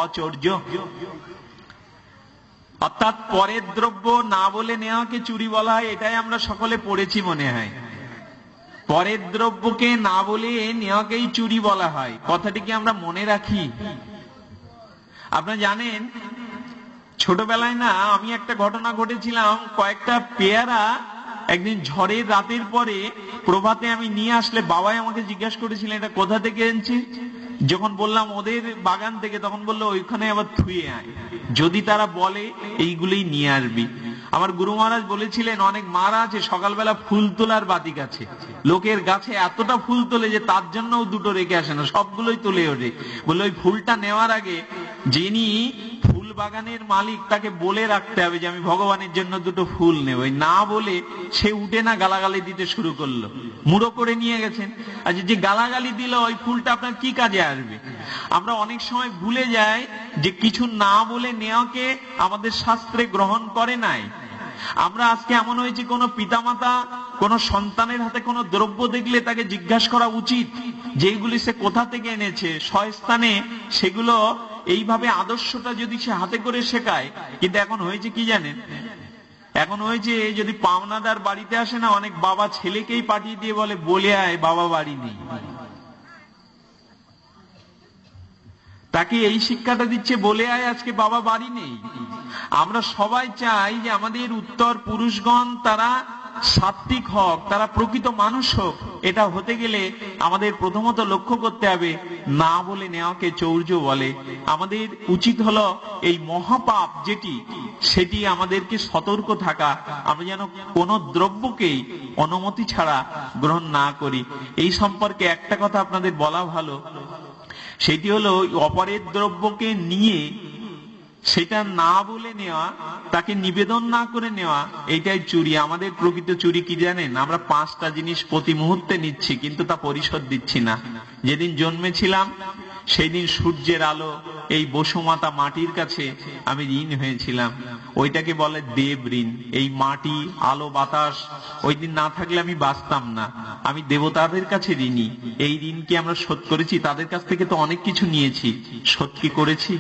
অচর্য। অর্থাৎ পরের দ্রব্য না বলে নেওয়াকে চুরি বলা হয়, এটাই আমরা সকলে পড়েছি মনে হয়। পরের দ্রব্যকে না বলে নেওয়াকেই চুরি বলা হয়, কথাটি কি আমরা মনে রাখি? আপনারা জানেন ছোটবেলায় না আমি একটা ঘটনা ঘটেছিলাম, কয়েকটা পেয়ারা একদিন ঝড়ের রাতের পরে প্রভাতে আমি নিয়ে আসলে বাবাই আমাকে জিজ্ঞাসা করেছিলেন এটা কোথা থেকে এনেছি। যখন বললাম ওদের বাগান থেকে, তখন বললো ওইখানে আবার থুয়ে আয়, যদি তারা বলে এইগুলোই নিয়ে আসবি। আমার গুরু মহারাজ বলেছিলেন অনেক মারা আছে সকালবেলা ফুল তোলার বাতিক আছে, লোকের গাছে এতটা ফুল তোলে যে তার জন্য দুটো রেখে আসে না, সবগুলোই তুলে ওঠে। বলে ওই ফুলটা নেওয়ার আগে যিনি ফুল বাগানের মালিক তাকে বলে রাখতে হবে যে আমি ভগবানের জন্য দুটো ফুল নেব। না বলে সে উঠে না গালাগালি দিতে শুরু করলো, মুড়ো করে নিয়ে গেছেন। আচ্ছা, যে গালাগালি দিল ওই ফুলটা আপনার কি কাজে আসবে? আমরা অনেক সময় ভুলে যাই যে কিছু না বলে নেওয়াকে আমাদের শাস্ত্রে গ্রহণ করে নাই। আমরা আজকে এমন হয়েছে, কোন পিতামাতা কোন সন্তানের হাতে কোন দ্রব্য দেখলে তাকে জিজ্ঞাসা করা উচিত যেগুলি সে কোথা থেকে এনেছে, স্বস্থানে সেগুলো এইভাবে আদর্শটা যদি সে হাতে করে শেখায়। কিন্তু এখন হয়েছে কি জানেন, এখন হয়েছে যদি পাওনাদার বাড়িতে আসে না, অনেক বাবা ছেলেকেই পাঠিয়ে দিয়ে বলে বলে আয় বাবা বাড়ি নেই। তাকে এই শিক্ষাটা দিচ্ছে বলে আয় আজকে বাবা বাড়ি নেই। আমরা সবাই চাই যে আমাদের উত্তর পুরুষগণ তারা সাত্বিক হোক, তারা প্রকৃত মানুষ হোক। এটা হতে গেলে আমাদের প্রথমত লক্ষ্য করতে হবে না বলে নেওয়াকে চৌর্য বলে। আমাদের উচিত হলো এই মহাপাপ যেটি, সেটি আমাদেরকে সতর্ক থাকা, আমরা যেন কোন দ্রব্যকেই অনুমতি ছাড়া গ্রহণ না করি। এই সম্পর্কে একটা কথা আপনাদের বলা ভালো, সেটি হলো অপরের দ্রব্যকে নিয়ে সেটা না বলে নেওয়া, তাকে নিবেদন না করে নেওয়া, এইটাই চুরি। আমাদের প্রকৃত চুরি কি জানেন? আমরা 5টা জিনিস প্রতি মুহূর্তে নিচ্ছি কিন্তু তা পরিশোধ দিচ্ছি না। যেদিন জন্মেছিলাম সেই দিন সূর্যের আলো এই বসুমাতা মাটির কাছে আমি ঋণ হয়েছিলাম, ওইটাকে বলে দেব ঋণ। এই মাটি, আলো, বাতাস ওই দিন না থাকলে আমি বাঁচতাম না। আমি দেবতাদের কাছে ঋণী। এই ঋণকে আমরা শোধ করেছি, তাদের কাছ থেকে তো অনেক কিছু নিয়েছি, শোধ কি করেছি?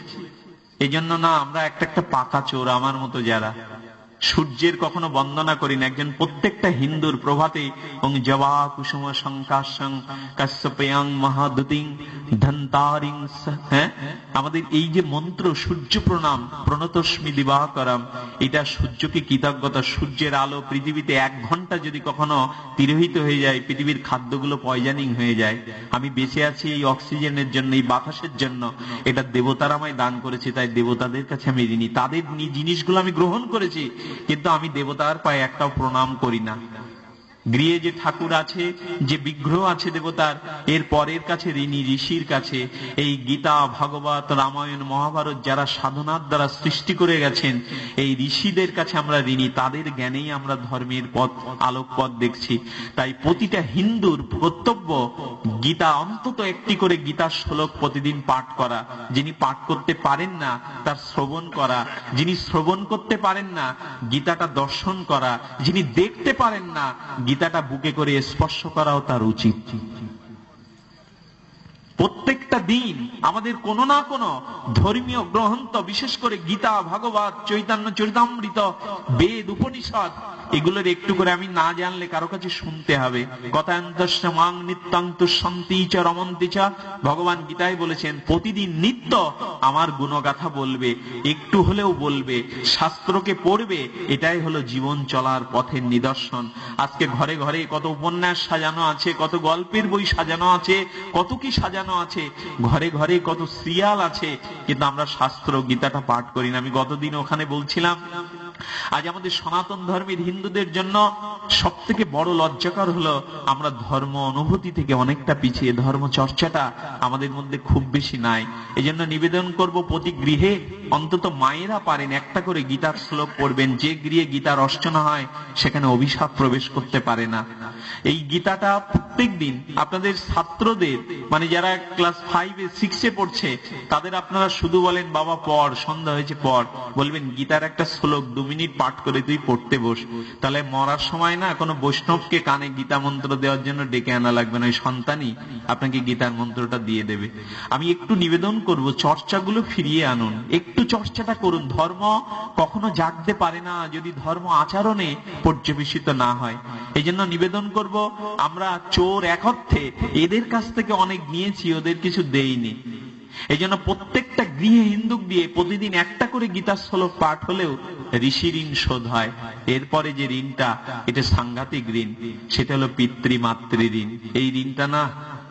এই জন্য না আমরা একটা পাকা চোর আমার মতো যারা সূর্যের কখনো বন্দনা করি না। একজন প্রত্যেকটা হিন্দুর প্রভাতে ওং জবা কুসুম শঙ্কাশং কাশ্যপয়াং মহাদুতিং ধন্তারিং, হ্যাঁ, আমাদের এই যে মন্ত্র সূর্য প্রণাম প্রণতস্মি দিবাকরম, এটা সূর্যকে কৃতজ্ঞতা। সূর্যের আলো পৃথিবীতে 1 ঘন্টা যদি কখনো তিরোহিত হয়ে যায়, পৃথিবীর খাদ্যগুলো পয়জনিং হয়ে যায়। আমি বেঁচে আছি এই অক্সিজেনের জন্য, এই বাতাসের জন্য। এটা দেবতারা আমায় দান করেছে, তাই দেবতাদের কাছে আমি ঋণী। তাদের জিনিসগুলো আমি গ্রহণ করেছি কিন্তু আমি দেবতার পায়ে একটাও প্রণাম করি না। গৃহে যে ঠাকুর আছে, যে বিগ্রহ আছে দেবতার, এর পরের কাছে ঋণী, ঋষির কাছে। এই গীতা, ভাগবত, রামায়ণ, মহাভারত যারা সাধনার দ্বারা সৃষ্টি করে গেছেন, এই ঋষিদের কাছে আমরা ঋণী। তাদের জ্ঞানেই আমরা ধর্মের পথ, আলোক পথ দেখছি। তাই প্রতিটা হিন্দুর কর্তব্য গীতা, অন্তত একটি করে গীতার শ্লোক প্রতিদিন পাঠ করা। যিনি পাঠ করতে পারেন না তার শ্রবণ করা, যিনি শ্রবণ করতে পারেন না গীতাটা দর্শন করা, যিনি দেখতে পারেন না গীতাটা বুকে করে স্পর্শ করাও তার উচিত। প্রত্যেকটা দিন আমাদের কোনো না কোনো ধর্মীয় গ্রন্থ, বিশেষ করে গীতা, ভাগবত, চৈতন্য চরিতামৃত, বেদ, উপনিষদ, এগুলোর একটু করে আমি না জানলে কারো কাছে শুনতে হবে। কথান্তস্য মাং নিত্যং তুষ্যন্তি চ রমন্তি চ, ভগবান গীতায় বলেছেন প্রতিদিন নিত্য আমার গুণগাথা বলবে, একটু হলেও বলবে, শাস্ত্রকে পড়বে। এটাই হলো জীবন চলার পথের নিদর্শন। আজকে ঘরে ঘরে কত উপন্যাস সাজানো আছে, কত গল্পের বই সাজানো আছে, কত কি সাজানো আছে, ঘরে ঘরে কত সিরিয়াল আছে, কিন্তু আমরা শাস্ত্র গীতাটা পাঠ করি না। আমি গতদিন ওখানে বলছিলাম আজ আমাদের সনাতন ধর্মের হিন্দুদের জন্য সব থেকে বড় লজ্জাকর হলো আমরা ধর্ম অনুভূতি থেকে অনেকটা পিছিয়ে, ধর্ম চর্চাটা আমাদের মধ্যে খুব বেশি নাই। এই জন্য নিবেদন করব প্রতি গৃহে অন্তত মায়েরা পারেন একটা করে গীতার শ্লোক পড়বেন। যে গৃহে গীতার অর্চনা হয় সেখানে অভিশাপ প্রবেশ করতে পারে না। এই গীতাটা প্রত্যেক দিন আপনাদের ছাত্রদের, মানে যারা ক্লাস 5-6 পড়ছে, তাদের আপনারা শুধু বলেন বাবা পড়, সন্ধ্যা হয়েছে পড়, বলবেন গীতার একটা শ্লোক 2 মিনিট পাঠ করে তুই পড়তে বস। তাহলে মরার সময় না কোনো বৈষ্ণবকে কানে গীতা মন্ত্র দেওয়ার জন্য ডেকে আনা লাগবে না, ওই সন্তানই আপনাকে গীতার মন্ত্রটা দিয়ে দেবে। আমি একটু নিবেদন করব, চর্চাগুলো ফিরিয়ে আনুন, একটু চর্চাটা করুন। ধর্ম কখনো জাগতে পারে না যদি ধর্ম আচরণে পর্যবেসিত না হয়। এই জন্য নিবেদন করব, আমরা চোর এক অর্থে এদের কাছ থেকে অনেক নিয়েছি, ওদের কিছু দেইনি। এই জন্য প্রত্যেকটা গৃহে হিন্দুক দিয়ে প্রতিদিন একটা করে গীতার শ্লোক পাঠ হলেও ঋষি ঋণ শোধ হয়। এরপরে যে ঋণটা, এটা সাংঘাতিক ঋণ, সেটা হলো পিতৃমাতৃ ঋণ। এই ঋণটা না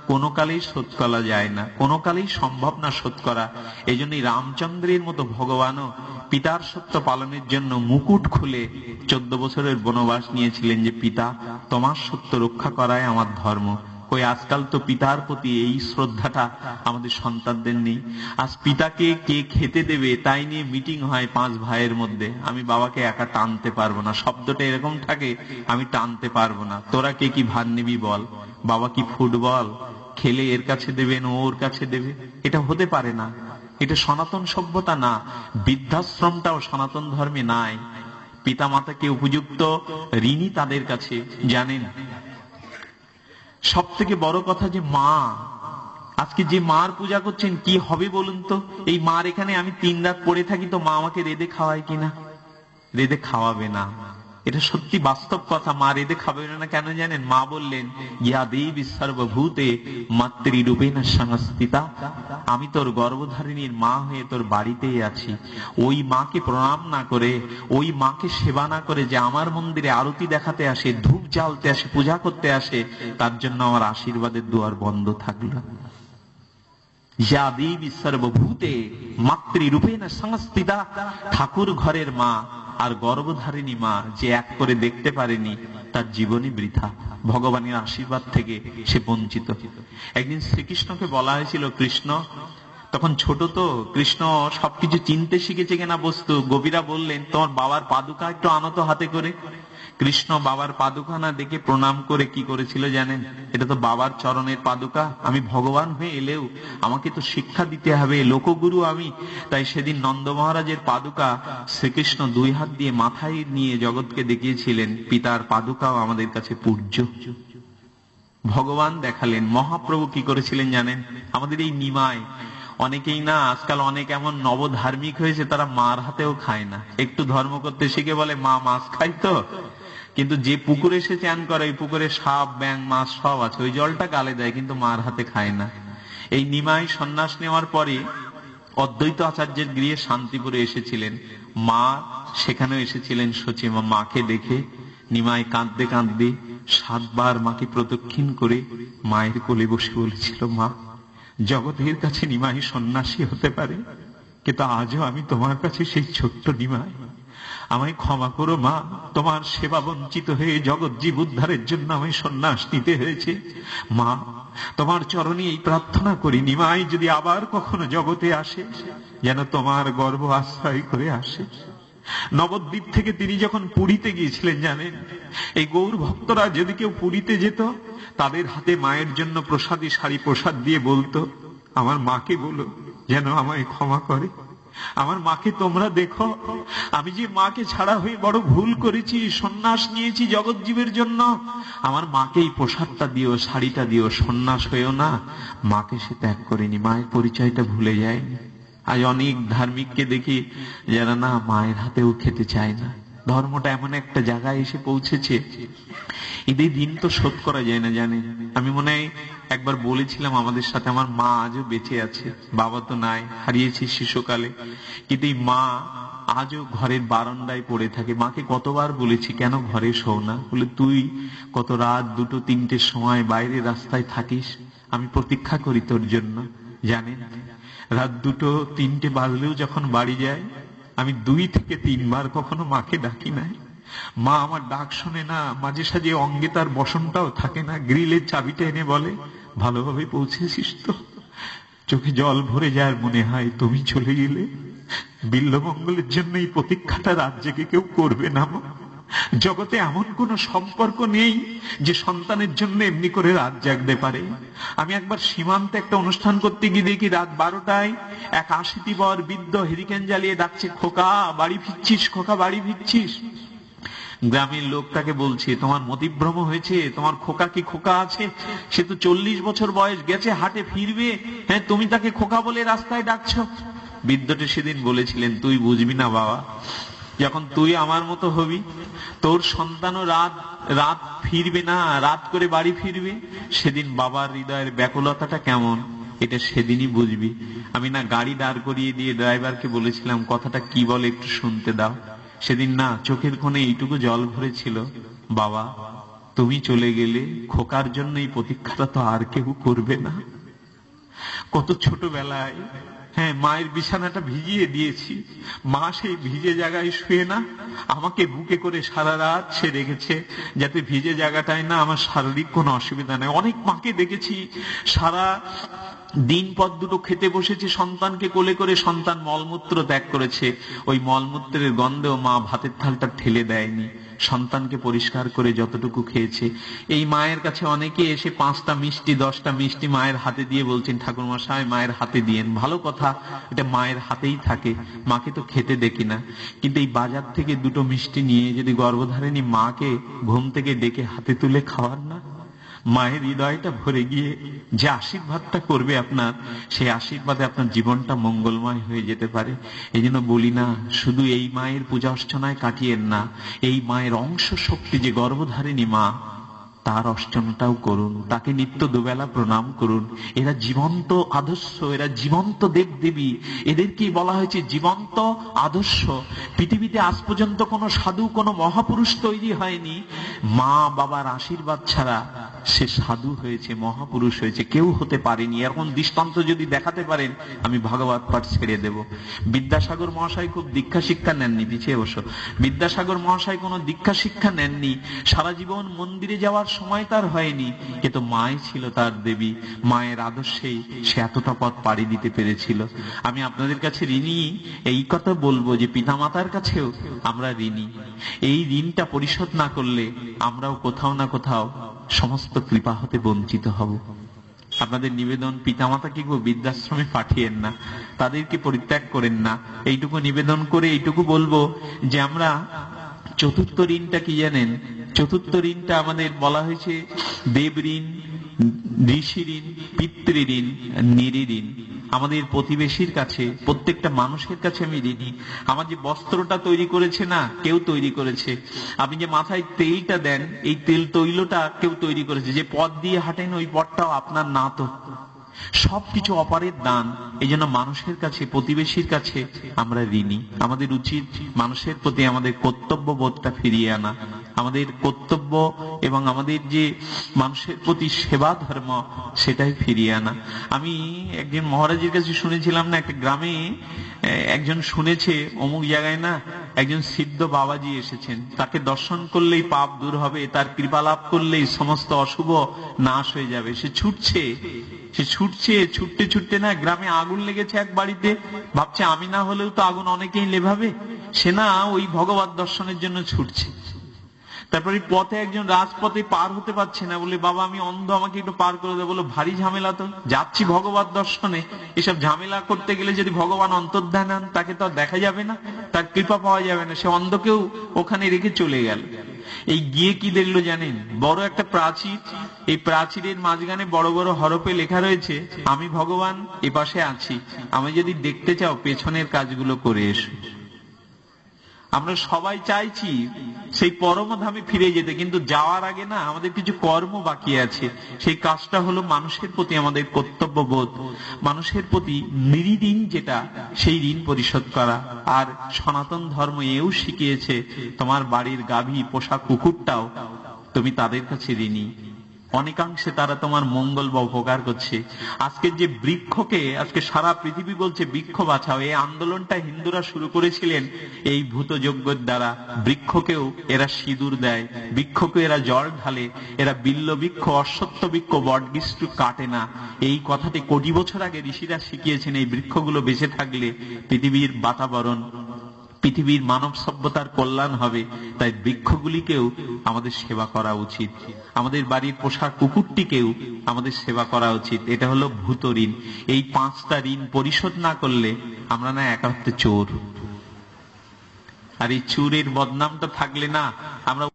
কোনো কালেই শোধ করা যায় না, কোনো কালেই সম্ভব না শোধ করা। এই জন্যই রামচন্দ্রের মতো ভগবানও পিতার সত্য পালনের জন্য মুকুট খুলে 14 বছরের বনবাস নিয়েছিলেন, যে পিতা তোমার সত্য রক্ষা করাই আমার ধর্ম। কই আজকাল তো পিতার প্রতি এই শ্রদ্ধাটা আমাদের সন্তানদের নেই। আজ পিতাকে কে খেতে দেবে তাই নিয়ে মিটিং হয় 5 ভাইয়ের মধ্যে। আমি বাবাকে একা টানতে পারবো না, শব্দটা এরকম থাকে, আমি টানতে পারবো না। তোরা কে কি ভার নিবি বল, বাবা কি ফুটবল খেলে এর কাছে দেবেন, ওর কাছে দেবে? এটা হতে পারে না, এটা সনাতন সভ্যতা না। বৃদ্ধাশ্রমটাও সনাতন ধর্মে নাই। পিতা মাতাকে উপযুক্ত ঋণী তাদের কাছে। জানেন সব থেকে বড় কথা যে মা, আজকে যে মার পূজা করছেন কি হবে বলুন তো? এই মার এখানে আমি 3 রাত পড়ে থাকি তো মা আমাকে রেঁধে খাওয়ায় কিনা? রেঁধে খাওয়াবে না, এটা সত্যি বাস্তব কথা। মা রেঁধে খাবে না কেন জানেন? মা বললেন ইয়া দেবী সর্বভূতে মাতৃরূপেণ সংস্থিতা, আমি তোর গর্ভধারিণীর মা হয়ে তোর বাড়িতেই আছি। ওই মাকে প্রণাম না করে, ওই মাকে সেবা না করে যে আমার মন্দিরে আরতি দেখাতে আসে, ধূপ জ্বালতে আসে, পূজা করতে আসে, তার জন্য আমার আশীর্বাদের দুয়ার বন্ধ থাকলো। ইয়া দেবী সর্বভূতে মাতৃরূপেণ সংস্থিতা, ঠাকুর ঘরের মা আর গর্ভধারিণী মা যে এক করে দেখতে পারেনি, তার জীবনই বৃথা, ভগবানের আশীর্বাদ থেকে সে বঞ্চিত। একদিন শ্রীকৃষ্ণকে বলা হয়েছিল, কৃষ্ণ তখন ছোট তো, কৃষ্ণ সবকিছু চিনতে শিখেছে কিনা বস্তু। গোপীরা বললেন তোমার বাবার পাদুকা একটু আনো তো হাতে করে। কৃষ্ণ বাবার পাদুকা না দেখে প্রণাম করে কি করেছিল জানেন? এটা তো বাবার চরণের পাদুকা, আমি ভগবান হয়ে এলেও আমাকে তো শিক্ষা দিতে হবে, লোকগুরু আমি। তাই সেদিন নন্দ মহারাজের পাদুকা শ্রীকৃষ্ণ 2 হাত দিয়ে মাথায় নিয়ে জগৎকে দেখিয়েছিলেন, পিতার পাদুকাও আমাদের কাছে পূজ্য। ভগবান দেখালেন। মহাপ্রভু কি করেছিলেন জানেন? আমাদের এই নিমায় অনেকেই না আজকাল অনেক এমন নবধার্মিক হয়েছে, তারা মার হাতেও খায় না। একটু ধর্ম করতে শিখে বলে মা মাছ খাই তো, কিন্তু যে পুকুরে এসে চান করে ওই পুকুরে সাপ ব্যাং মাছ সব আছে, ওই জলটা গালে দেয়, কিন্তু মার হাতে খায় না। এই নিমাই সন্ন্যাস নেওয়ার পরে অদ্বৈত আচার্যের গৃহে শান্তিপুরে এসেছিলেন মা, সেখানেও এসেছিলেন শচী মা। মাকে দেখে নিমাই কাঁদতে কাঁদতে 7 বার মাকে প্রদক্ষিণ করে মায়ের কোলে বসে বলেছিল, মা জগতের কাছে নিমাই সন্ন্যাসী হতে পারে, কিন্তু আজও আমি তোমার কাছে সেই ছোট্ট নিমাই, আমায় ক্ষমা করো মা, তোমার সেবা বঞ্চিত হয়ে জগৎ জীব উদ্ধারের জন্য আমায় সন্ন্যাস নিতে হয়েছে। মা তোমার চরণে এই প্রার্থনা করি, নিমাই যদি আবার কখনো জগতে আসে যেন তোমার গর্ভ আশ্রয় করে আসে। নবদ্বীপ থেকে তিনি যখন পুরীতে গিয়েছিলেন জানেন, এই গৌর ভক্তরা যদি কেউ পুরীতে যেত, তাদের হাতে মায়ের জন্য প্রসাদী শাড়ি প্রসাদ দিয়ে বলতো, আমার মাকে বলো যেন আমায় ক্ষমা করে। আমার মাকে তোমরা দেখো, আমি যে মাকে ছাড়া হয়ে বড় ভুল করেছি, সন্ন্যাস নিয়েছি জগৎ জীবের জন্য, আমার মাকে এই প্রসাদটা দিও, শাড়িটা দিও, সন্ন্যাস হয়েও না। মাকে সে ত্যাগ করেনি, মায়ের পরিচয়টা ভুলে যায়নি। আজ অনেক ধার্মিককে দেখি যারা না মায়ের হাতেও খেতে চায় না। ধর্মটা এমন একটা জায়গায় এসে পৌঁছেছে, এদের দিন তো শোধ করা যায় না জানেন। আমি মনে হয় একবার বলেছিলাম আমাদের সাথে, আমার মা আজও বেঁচে আছে, বাবা তো নাই, হারিয়েছি শিশুকালে, কিন্তু এই মা আজও ঘরের বারান্দায় পড়ে থাকে। মাকে কতবার বলেছি কেন ঘরে শোও না, বলে তুই কত রাত 2-3টের সময় বাইরে রাস্তায় থাকিস, আমি প্রতীক্ষা করি তোর জন্য। জানেন রাত 2-3টে বাজলেও যখন বাড়ি যায়, আমি 2 থেকে 3 বার কখনো মাকে ডাকি নাই। মা আমার ডাক শোনে না, মাঝে সাঝে অঙ্গে তার বসনটাও থাকে না, গ্রিলের চাবিটা এনে বলে ভালোভাবে পৌঁছেছিস তো? চোখে জল ভরে যায়, মনে হয় তুমি চলে গেলে বিল্বমঙ্গলের জন্য এই প্রতীক্ষাটা রাত জেগে কেউ করবে না। জগতে এমন কোন সম্পর্ক নেই যে সন্তানের জন্য এমনি করে রাত জাগতে পারে। আমি একবার সীমান্তে একটা অনুষ্ঠান করতে গিয়ে দেখি রাত 12টায় এক 80 বর বৃদ্ধ হেরিকেন জ্বালিয়ে ডাকছে, খোকা বাড়ি ফিরছিস, খোকা বাড়ি ফিরছিস। গ্রামের লোক তাকে বলছে, তোমার মতিভ্রম হয়েছে, তোমার খোকা কি খোকা আছে? সে তো 40 বছর বয়স, গেছে হাটে ফিরবে, হ্যাঁ তুমি তাকে খোকা বলে রাস্তায় ডাকছো। বৃদ্ধটি সেদিন বলেছিলেন, তুই বুঝবি না বাবা, যখন তুই আমার মতো হবি, তোর সন্তানও রাত রাত ফিরবে না, রাত করে বাড়ি ফিরবে, সেদিন বাবার হৃদয়ের ব্যাকুলতাটা কেমন এটা সেদিনই বুঝবি। আমি না গাড়ি দাঁড় করিয়ে দিয়ে ড্রাইভারকে বলেছিলাম, কথাটা কি বলে একটু শুনতে দাও। সেদিন না চোখের কোণে এইটুকু জল ভরেছিল, বাবা তুমি চলে গেলে খোকার জন্য এই প্রতীক্ষাটা তো আর কেউ করবে না। কত ছোটবেলায় হ্যাঁ মায়ের বিছানাটা ভিজিয়ে দিয়েছি, মা সেই ভিজে জায়গায় শুয়ে না আমাকে বুকে করে সারা রাত সে রেখেছে, যাতে ভিজে জায়গাটায় না আমার শারীরিক কোনো অসুবিধা নেই। অনেক মাকে দেখেছি সারা দিন পর দুটো খেতে বসেছে, সন্তানকে কোলে করে, সন্তান মলমূত্র ত্যাগ করেছে, ওই মলমূত্রের গন্ধেও মা ভাতের থালটা ঠেলে দেয়নি, সন্তানকে পরিষ্কার করে যতটুকু খেয়েছে। এই মায়ের কাছে অনেকে এসে 5টা মিষ্টি 10টা মিষ্টি মায়ের হাতে দিয়ে বলছেন, ঠাকুর মশাই মায়ের হাতে দিয়েন। ভালো কথা, এটা মায়ের হাতেই থাকে, মাকে তো খেতে দেখি না। কিন্তু এই বাজার থেকে দুটো মিষ্টি নিয়ে যদি গর্ভধারিণী মাকে ঘুম থেকে ডেকে হাতে তুলে খাওয়ার না, মায়ের হৃদয়টা ভরে গিয়ে যে আশীর্বাদটা করবে আপনার, সেই আশীর্বাদে আপনার জীবনটা মঙ্গলময় হয়ে যেতে পারে। এই জন্য বলি না, শুধু এই মায়ের পূজা অর্চনায় কাটিয়েন না, এই মায়ের অংশ শক্তি যে গর্ভধারিণী মা, তার অর্চনাটাও করুন, তাকে নিত্য দুবেলা প্রণাম করুন। এরা জীবন্ত আদর্শ, এরা জীবন্ত দেব দেবী, এদেরকে বলা হয়েছে জীবন্ত আদর্শ। পৃথিবীতে আজ পর্যন্ত কোনো সাধু কোনো মহাপুরুষ তৈরি হয়নি মা বাবার আশীর্বাদ ছাড়া সে সাধু হয়েছে, মহাপুরুষ হয়েছে, কেউ হতে পারেনি। এরকম দৃষ্টান্ত যদি দেখাতে পারেন আমি ভাগবত পাঠ ছেড়ে দেব। বিদ্যাসাগর মহাশয় খুব দীক্ষা শিক্ষা নেননি, পিছিয়ে বসো। বিদ্যাসাগর মহাশয় কোনো দীক্ষা শিক্ষা নেননি, সারা জীবন মন্দিরে যাওয়ার সময় তার হয়নি, কিন্তু মাই ছিল তার দেবী, মায়ের আদর্শেই সে এতটা পথ পাড়ি দিতে পেরেছিল। আমি আপনাদের কাছে ঋণী এই কথা বলবো যে পিতামাতার কাছেও আমরা ঋণী। এই ঋণটা পরিশোধ না করলে আমরাও কোথাও না কোথাও সমস্ত কৃপা হতে বঞ্চিত হব। আপনাদের নিবেদন, পিতামাতাকে বৃদ্ধাশ্রমে পাঠিয়েন না, তাদেরকে পরিত্যাগ করেন না। এইটুকু নিবেদন করে এইটুকু বলবো যে আমরা চতুর্থ ঋণটা কি জানেন? চতুর্থ ঋণটা আমাদের বলা হয়েছে দেব ঋণ, ঋষি ঋণ, পিতৃ ঋণ, নিরি ঋণ। আমাদের প্রতিবেশীর কাছে, প্রত্যেকটা মানুষের কাছে আমি ঋণী। আমার যে বস্ত্রটা তৈরি করেছে না, কেউ তৈরি করেছে। আপনি যে মাথায় তেলটা দেন, এই তেল তৈলটা কেউ তৈরি করেছে। যে পথ দিয়ে হাঁটেন ওই পথটাও আপনার না তো, সবকিছু অপারের দান। এই জন্য মানুষের কাছে, প্রতিবেশীর কাছে আমরা ঋণী। আমাদের উচিত মানুষের প্রতি আমাদের কর্তব্য বোধটা ফিরিয়ে আনা, আমাদের কর্তব্য এবং আমাদের যে মানুষের প্রতি সেবা ধর্ম সেটাই ফিরিয়ে আনা। আমি একজন মহারাজের কাছে শুনেছিলাম না, একটা গ্রামে একজন শুনেছে অমুক জায়গায় না একজন সিদ্ধ বাবাজি এসেছেন, তাকে দর্শন করলেই পাপ দূর হবে, তার কৃপা লাভ করলেই সমস্ত অশুভ নাশ হয়ে যাবে। সে ছুটছে, ছুটতে ছুটতে না গ্রামে আগুন লেগেছে এক বাড়িতে, ভাবছে আমি না হলেও তো আগুন অনেকেই লেভাবে, সে না ওই ভগবত দর্শনের জন্য ছুটছে। তারপরে পথে একজন রাজপথে পার হতে পারছে না, বলে বাবা আমি অন্ধ, আমাকে একটু পার করে দেবো। বলো ভারী ঝামেলা তো, যাচ্ছি ভগবত দর্শনে, এসব ঝামেলা করতে গেলে যদি ভগবান অন্তর্ধান হন তাকে তো দেখা যাবে না, তার কৃপা পাওয়া যাবে না। সে অন্ধকেও ওখানে রেখে চলে গেল। এই গিয়ে কি দেখলো জানেন? বড় একটা প্রাচীর, এই প্রাচীরের মাঝখানে বড় বড় হরফে লেখা রয়েছে, আমি ভগবান এপাশে আছি, আমি যদি দেখতে চাও পেছনের কাজগুলো করে এসো। আমরা সবাই চাইছি সেই পরমধামে ফিরে যেতে, কিন্তু যাওয়ার আগে না আমাদের কিছু কর্ম বাকি আছে। সেই কাজটা হলো মানুষের প্রতি আমাদের কর্তব্যবোধ, মানুষের প্রতি নিরি ঋণ যেটা, সেই ঋণ পরিশোধ করা। আর সনাতন ধর্ম এও শিখিয়েছে, তোমার বাড়ির গাভী পোষা কুকুরটাও তুমি তাদের কাছে ঋণী। অনেকাংশে তারা তোমার মঙ্গল বা উপকার করছে। আজকে যে বৃক্ষকে আজকে সারা পৃথিবী বলছে বৃক্ষ বাঁচাও, এই আন্দোলনটা হিন্দুরা শুরু করেছিলেন এই ভূত যজ্ঞের দ্বারা। বৃক্ষকেও এরা সিঁদুর দেয়, বৃক্ষকে এরা জল ঢালে, এরা বিল্ল বৃক্ষ, অশ্বত্থ বৃক্ষ, বটবৃক্ষ কাটে না। এই কথাটি কোটি বছর আগে ঋষিরা শিখিয়েছেন। এই বৃক্ষগুলো বেঁচে থাকলে পৃথিবীর বাতাবরণ, পৃথিবীর মানব সভ্যতার কল্যাণ হবে। তাই বৃক্ষগুলিকেও আমাদের সেবা করা উচিত, আমাদের বাড়ির পোষা কুকুরটিকেও আমাদের সেবা করা উচিত। এটা হলো ভূত ঋণ। এই 5টা ঋণ পরিশোধ না করলে আমরা না একাত্তে চোর। আর এই চোরের বদনামটা থাকলে না আমরা